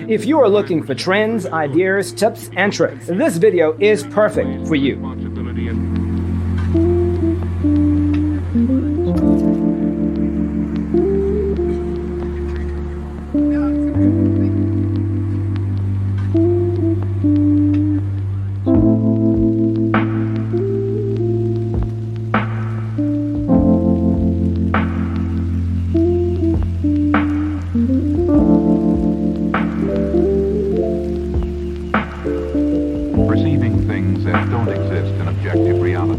If you are looking for trends, ideas, tips, and tricks, this video is perfect for you. Perceiving things that don't exist in objective reality.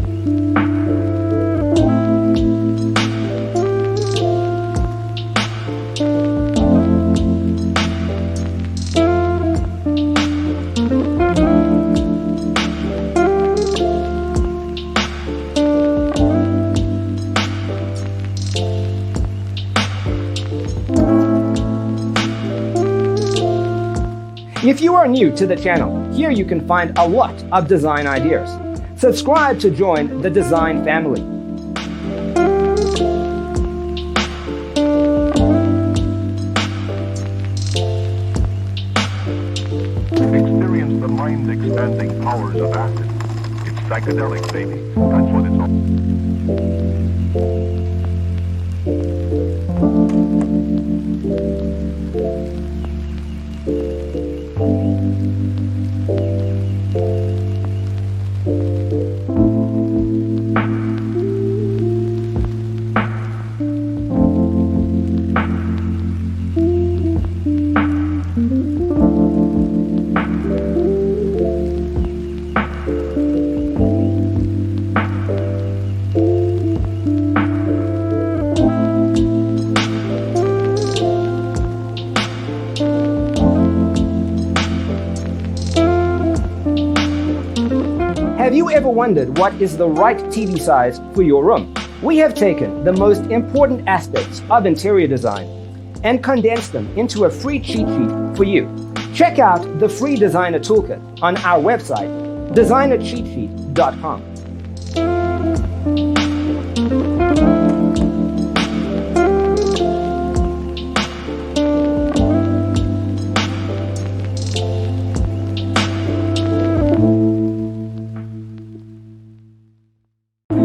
If you are new to the channel, here you can find a lot of design ideas. Subscribe to join the design family. Experience the mind-expanding powers of acid. It's psychedelic, baby. That's what it's all. Have you ever wondered what is the right TV size for your room? We have taken the most important aspects of interior design and condensed them into a free cheat sheet for you. Check out the free designer toolkit on our website, designercheatsheet.com.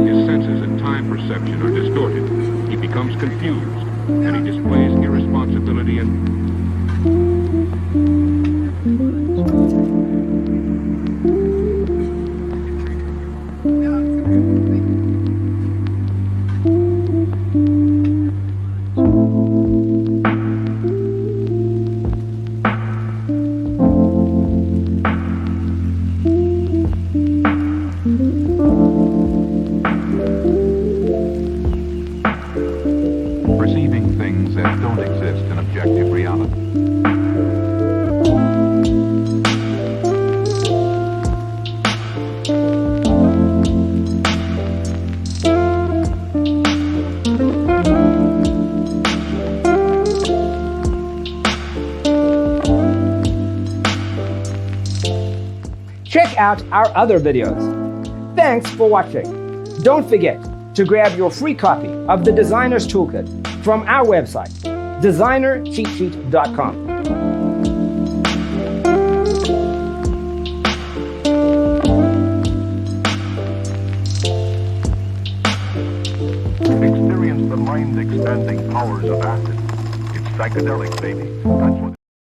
His senses and time perception are distorted. He becomes confused, and he displays irresponsibility and... perceiving things that don't exist in objective reality. Check out our other videos. Thanks for watching. Don't forget to grab your free copy of the Designer's Toolkit from our website, designercheatsheet.com. Experience the mind-expanding powers of acid. It's psychedelic, baby. That's what